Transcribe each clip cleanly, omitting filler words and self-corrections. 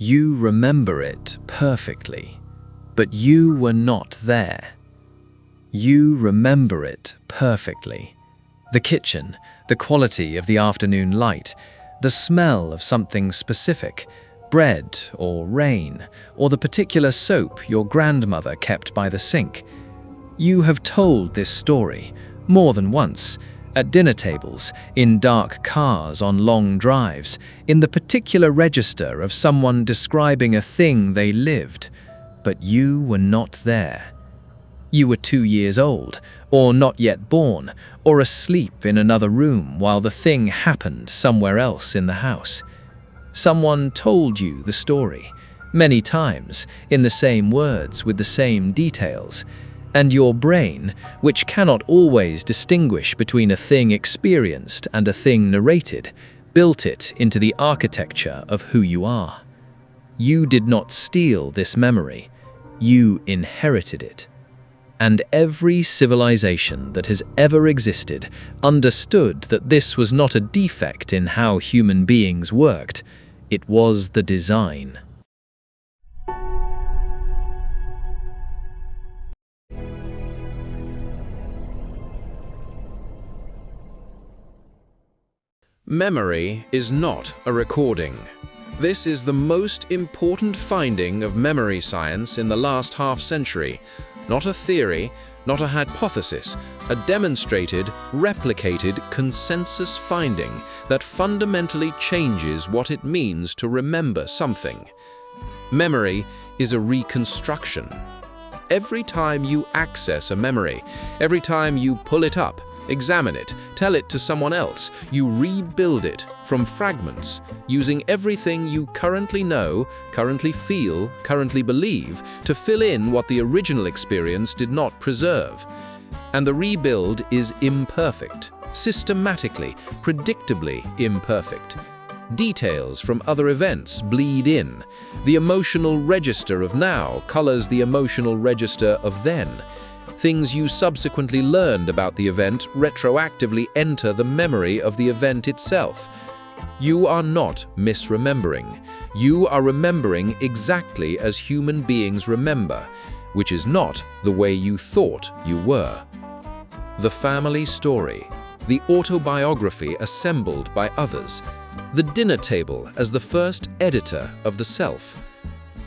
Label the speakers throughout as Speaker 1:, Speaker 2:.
Speaker 1: You remember it perfectly, but you were not there. You remember it perfectly. The kitchen, the quality of the afternoon light, the smell of something specific, bread or rain, or the particular soap your grandmother kept by the sink. You have told this story more than once, at dinner tables, in dark cars on long drives, in the particular register of someone describing a thing they lived, but you were not there. You were 2 years old, or not yet born, or asleep in another room while the thing happened somewhere else in the house. Someone told you the story, many times, in the same words with the same details, and your brain, which cannot always distinguish between a thing experienced and a thing narrated, built it into the architecture of who you are. You did not steal this memory, you inherited it. And every civilization that has ever existed understood that this was not a defect in how human beings worked, it was the design.
Speaker 2: Memory is not a recording. This is the most important finding of memory science in the last half-century. Not a theory, not a hypothesis, a demonstrated, replicated consensus finding that fundamentally changes what it means to remember something. Memory is a reconstruction. Every time you access a memory, every time you pull it up, examine it, tell it to someone else, you rebuild it from fragments, using everything you currently know, currently feel, currently believe, to fill in what the original experience did not preserve. And the rebuild is imperfect, systematically, predictably imperfect. Details from other events bleed in. The emotional register of now colors the emotional register of then. Things you subsequently learned about the event retroactively enter the memory of the event itself. You are not misremembering. You are remembering exactly as human beings remember, which is not the way you thought you were. The family story, the autobiography assembled by others, the dinner table as the first editor of the self.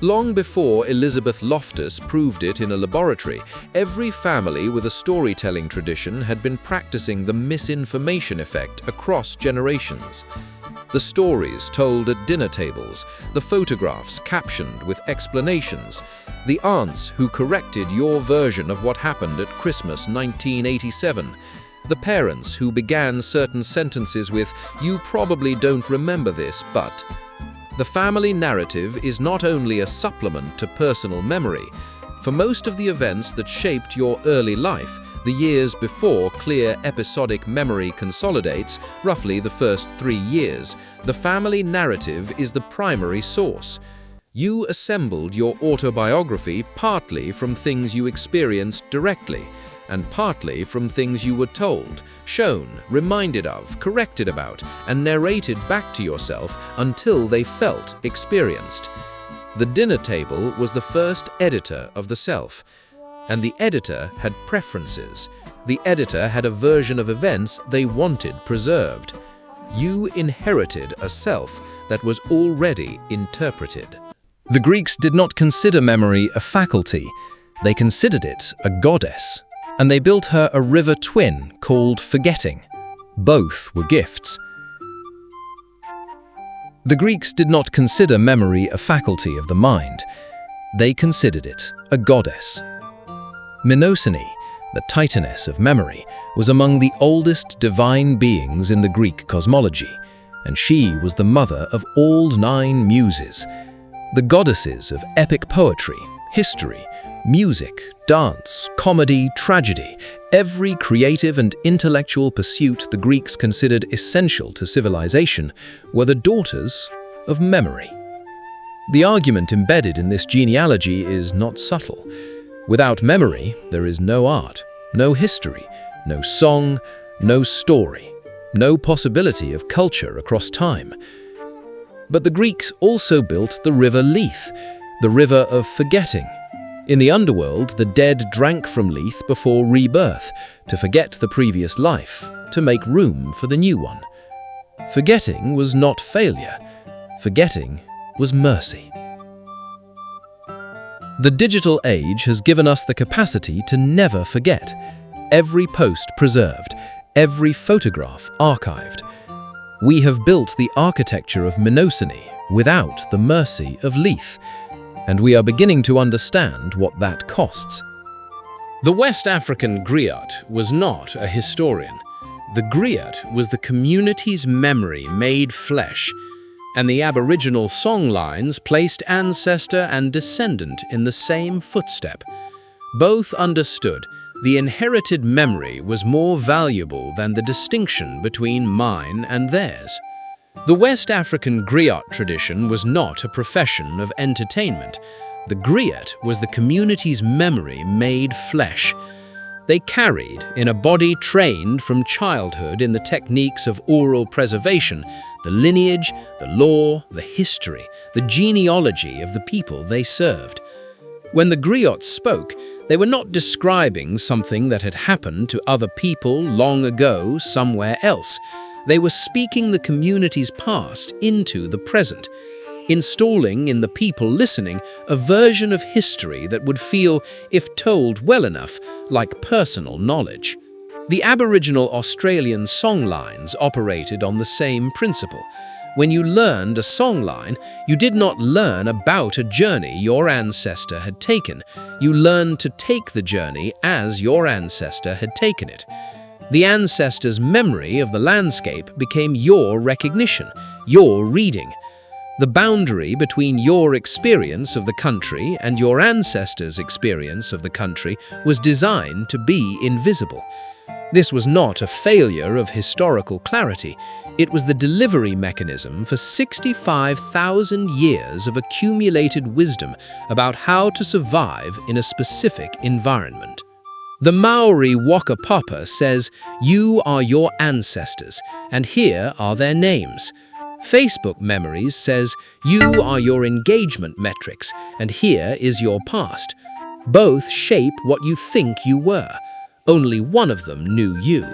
Speaker 2: Long before Elizabeth Loftus proved it in a laboratory, every family with a storytelling tradition had been practicing the misinformation effect across generations. The stories told at dinner tables, the photographs captioned with explanations, the aunts who corrected your version of what happened at Christmas 1987, the parents who began certain sentences with, "You probably don't remember this, but..." The family narrative is not only a supplement to personal memory. For most of the events that shaped your early life, the years before clear episodic memory consolidates, roughly the first 3 years, the family narrative is the primary source. You assembled your autobiography partly from things you experienced directly, and partly from things you were told, shown, reminded of, corrected about, and narrated back to yourself until they felt experienced. The dinner table was the first editor of the self, and the editor had preferences. The editor had a version of events they wanted preserved. You inherited a self that was already interpreted.
Speaker 1: The Greeks did not consider memory a faculty, they considered it a goddess. And they built her a river twin called forgetting. Both were gifts. The Greeks did not consider memory a faculty of the mind. They considered it a goddess. Mnemosyne, the titaness of memory, was among the oldest divine beings in the Greek cosmology, and she was the mother of all 9 muses, the goddesses of epic poetry, history, music, dance, comedy, tragedy, every creative and intellectual pursuit the Greeks considered essential to civilization, were the daughters of memory. The argument embedded in this genealogy is not subtle. Without memory, there is no art, no history, no song, no story, no possibility of culture across time.
Speaker 2: But the Greeks also built the river Lethe, the river of forgetting. In the underworld, the dead drank from Lethe before rebirth, to forget the previous life, to make room for the new one. Forgetting was not failure. Forgetting was mercy. The digital age has given us the capacity to never forget. Every post preserved, every photograph archived. We have built the architecture of Mnemosyne without the mercy of Lethe, and we are beginning to understand what that costs. The West African Griot was not a historian. The Griot was the community's memory made flesh, and the Aboriginal Songlines placed ancestor and descendant in the same footstep. Both understood the inherited memory was more valuable than the distinction between mine and theirs. The West African Griot tradition was not a profession of entertainment. The Griot was the community's memory made flesh. They carried, in a body trained from childhood in the techniques of oral preservation, the lineage, the lore, the history, the genealogy of the people they served. When the Griots spoke, they were not describing something that had happened to other people long ago somewhere else. They were speaking the community's past into the present, installing in the people listening a version of history that would feel, if told well enough, like personal knowledge. The Aboriginal Australian songlines operated on the same principle. When you learned a songline, you did not learn about a journey your ancestor had taken. You learned to take the journey as your ancestor had taken it. The ancestor's memory of the landscape became your recognition, your reading. The boundary between your experience of the country and your ancestors' experience of the country was designed to be invisible. This was not a failure of historical clarity. It was the delivery mechanism for 65,000 years of accumulated wisdom about how to survive in a specific environment. The Maori Waka Papa says, "You are your ancestors, and here are their names." Facebook Memories says, "You are your engagement metrics, and here is your past." Both shape what you think you were. Only one of them knew you.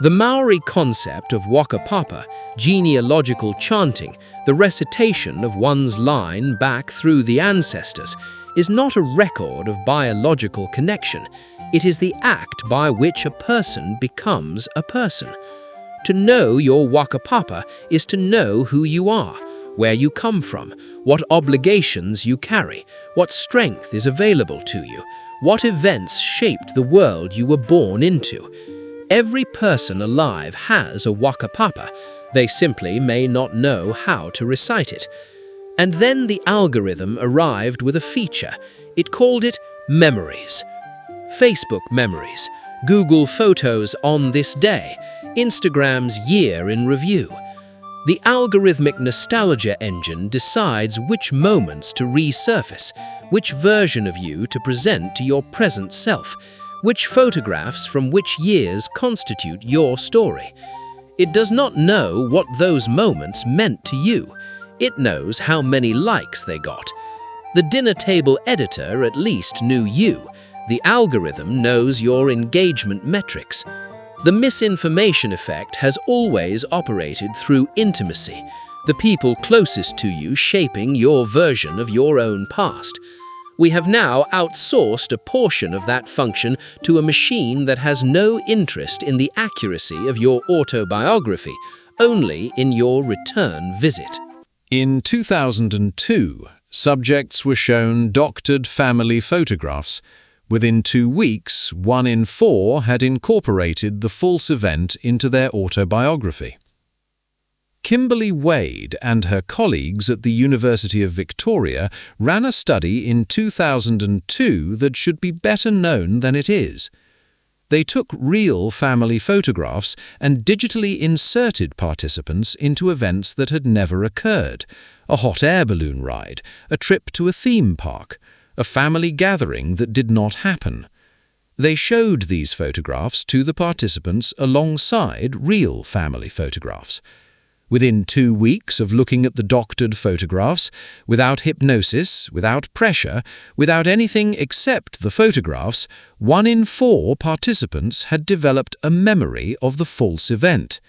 Speaker 2: The Maori concept of Waka Papa, genealogical chanting, the recitation of one's line back through the ancestors, is not a record of biological connection. It is the act by which a person becomes a person. To know your Waka Papa is to know who you are, where you come from, what obligations you carry, what strength is available to you, what events shaped the world you were born into. Every person alive has a Waka Papa. They simply may not know how to recite it. And then the algorithm arrived with a feature. It called it Memories. Facebook Memories, Google Photos on this day, Instagram's year in review. The algorithmic nostalgia engine decides which moments to resurface, which version of you to present to your present self, which photographs from which years constitute your story. It does not know what those moments meant to you. It knows how many likes they got. The dinner table editor at least knew you. The algorithm knows your engagement metrics. The misinformation effect has always operated through intimacy, the people closest to you shaping your version of your own past. We have now outsourced a portion of that function to a machine that has no interest in the accuracy of your autobiography, only in your return visit.
Speaker 1: In 2002, subjects were shown doctored family photographs. Within 2 weeks, 1 in 4 had incorporated the false event into their autobiography. Kimberly Wade and her colleagues at the University of Victoria ran a study in 2002 that should be better known than it is. They took real family photographs and digitally inserted participants into events that had never occurred: a hot air balloon ride, a trip to a theme park, a family gathering that did not happen. They showed these photographs to the participants alongside real family photographs.
Speaker 2: Within 2 weeks of looking at the doctored photographs, without hypnosis, without pressure, without anything except the photographs, 1 in 4 participants had developed a memory of the false event.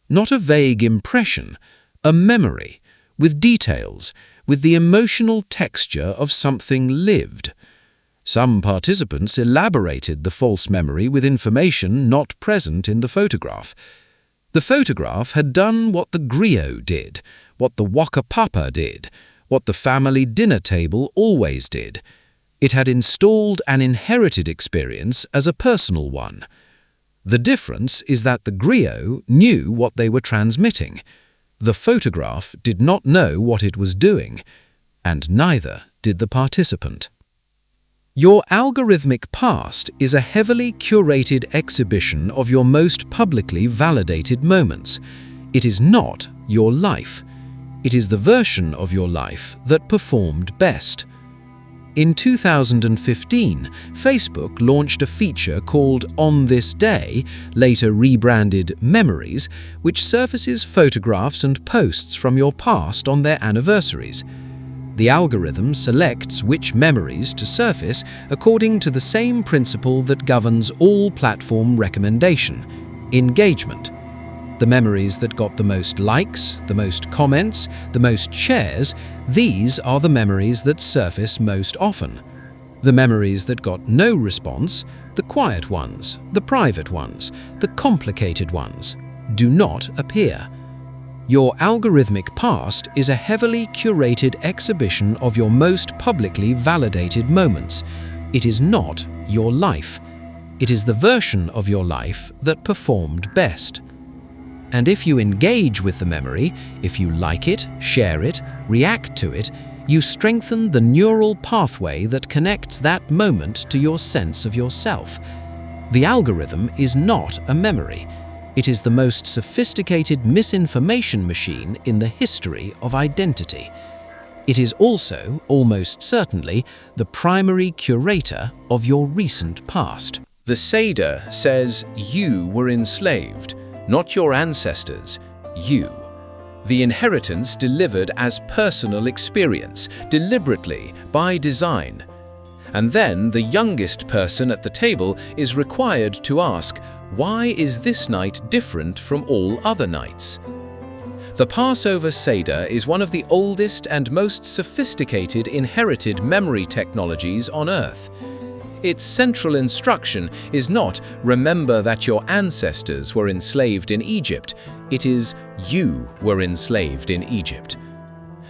Speaker 2: Not a vague impression, a memory, with details, with the emotional texture of something lived. Some participants elaborated the false memory with information not present in the photograph. The photograph had done what the griot did, what the waka papa did, what the family dinner table always did. It had installed an inherited experience as a personal one. The difference is that the griot knew what they were transmitting. The photograph did not know what it was doing, and neither did the participant. Your algorithmic past is a heavily curated exhibition of your most publicly validated moments. It is not your life. It is the version of your life that performed best. In 2015, Facebook launched a feature called On This Day, later rebranded Memories, which surfaces photographs and posts from your past on their anniversaries. The algorithm selects which memories to surface according to the same principle that governs all platform recommendation: engagement. The memories that got the most likes, the most comments, the most shares, these are the memories that surface most often. The memories that got no response, the quiet ones, the private ones, the complicated ones, do not appear. Your algorithmic past is a heavily curated exhibition of your most publicly validated moments. It is not your life. It is the version of your life that performed best. And if you engage with the memory, if you like it, share it, react to it, you strengthen the neural pathway that connects that moment to your sense of yourself. The algorithm is not a memory. It is the most sophisticated misinformation machine in the history of identity. It is also, almost certainly, the primary curator of your recent past.
Speaker 1: The Seder says you were enslaved, not your ancestors, you. The inheritance delivered as personal experience, deliberately, by design. And then the youngest person at the table is required to ask, why is this night different from all other nights? The Passover Seder is one of the oldest and most sophisticated inherited memory technologies on Earth. Its central instruction is not, remember that your ancestors were enslaved in Egypt. It is, you were enslaved in Egypt.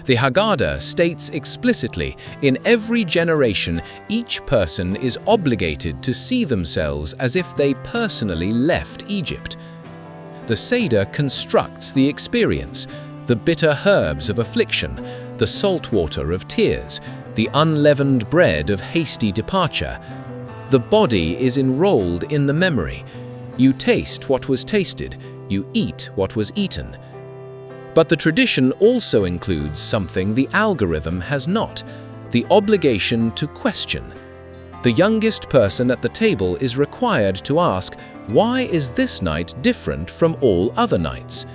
Speaker 1: The Haggadah states explicitly, in every generation, each person is obligated to see themselves as if they personally left Egypt. The Seder constructs the experience, the bitter herbs of affliction, the salt water of tears, the unleavened bread of hasty departure. The body is enrolled in the memory. You taste what was tasted, you eat what was eaten. But the tradition also includes something the algorithm has not, the obligation to question. The youngest person at the table is required to ask, why is this night different from all other nights?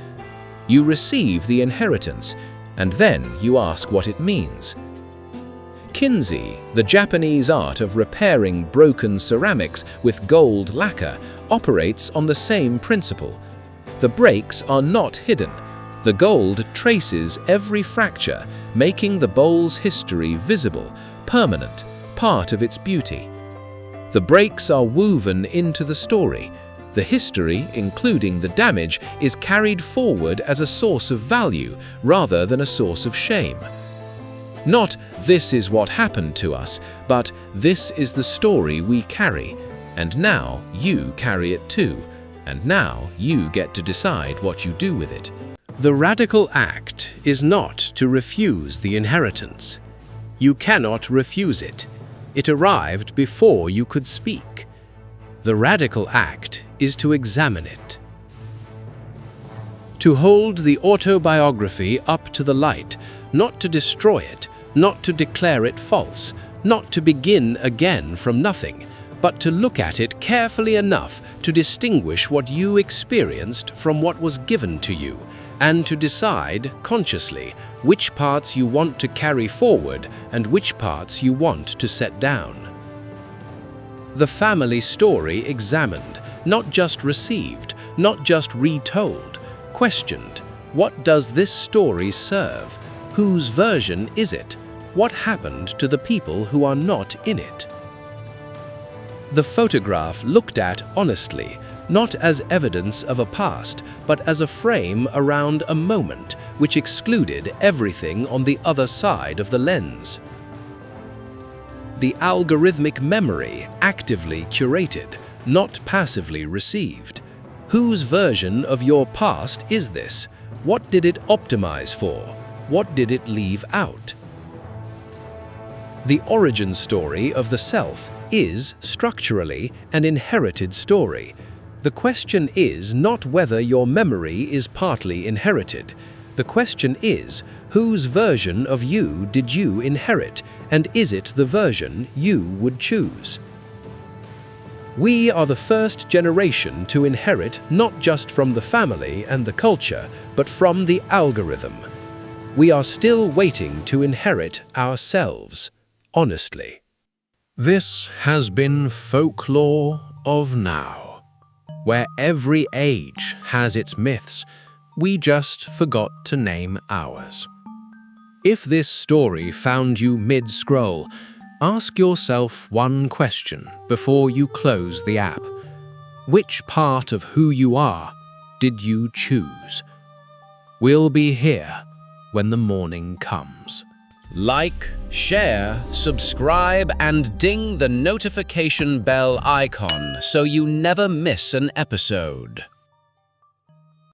Speaker 1: You receive the inheritance, and then you ask what it means. Kinzi, the Japanese art of repairing broken ceramics with gold lacquer, operates on the same principle. The breaks are not hidden. The gold traces every fracture, making the bowl's history visible, permanent, part of its beauty. The breaks are woven into the story. The history, including the damage, is carried forward as a source of value rather than a source of shame. Not, this is what happened to us, but this is the story we carry, and now you carry it too, and now you get to decide what you do with it.
Speaker 3: The radical act is not to refuse the inheritance. You cannot refuse it. It arrived before you could speak. The radical act is to examine it. To hold the autobiography up to the light, not to destroy it, not to declare it false, not to begin again from nothing, but to look at it carefully enough to distinguish what you experienced from what was given to you, and to decide, consciously, which parts you want to carry forward and which parts you want to set down. The family story examined, not just received, not just retold, questioned. What does this story serve? Whose version is it? What happened to the people who are not in it? The photograph looked at honestly, not as evidence of a past, but as a frame around a moment which excluded everything on the other side of the lens. The algorithmic memory actively curated, not passively received. Whose version of your past is this? What did it optimize for? What did it leave out? The origin story of the self is, structurally, an inherited story. The question is not whether your memory is partly inherited. The question is, whose version of you did you inherit, and is it the version you would choose? We are the first generation to inherit not just from the family and the culture, but from the algorithm. We are still waiting to inherit ourselves, honestly.
Speaker 2: This has been Folklore of Now, where every age has its myths. We just forgot to name ours. If this story found you mid-scroll, ask yourself one question before you close the app. Which part of who you are did you choose? We'll be here when the morning comes. Like, share, subscribe, and ding the notification bell icon so you never miss an episode.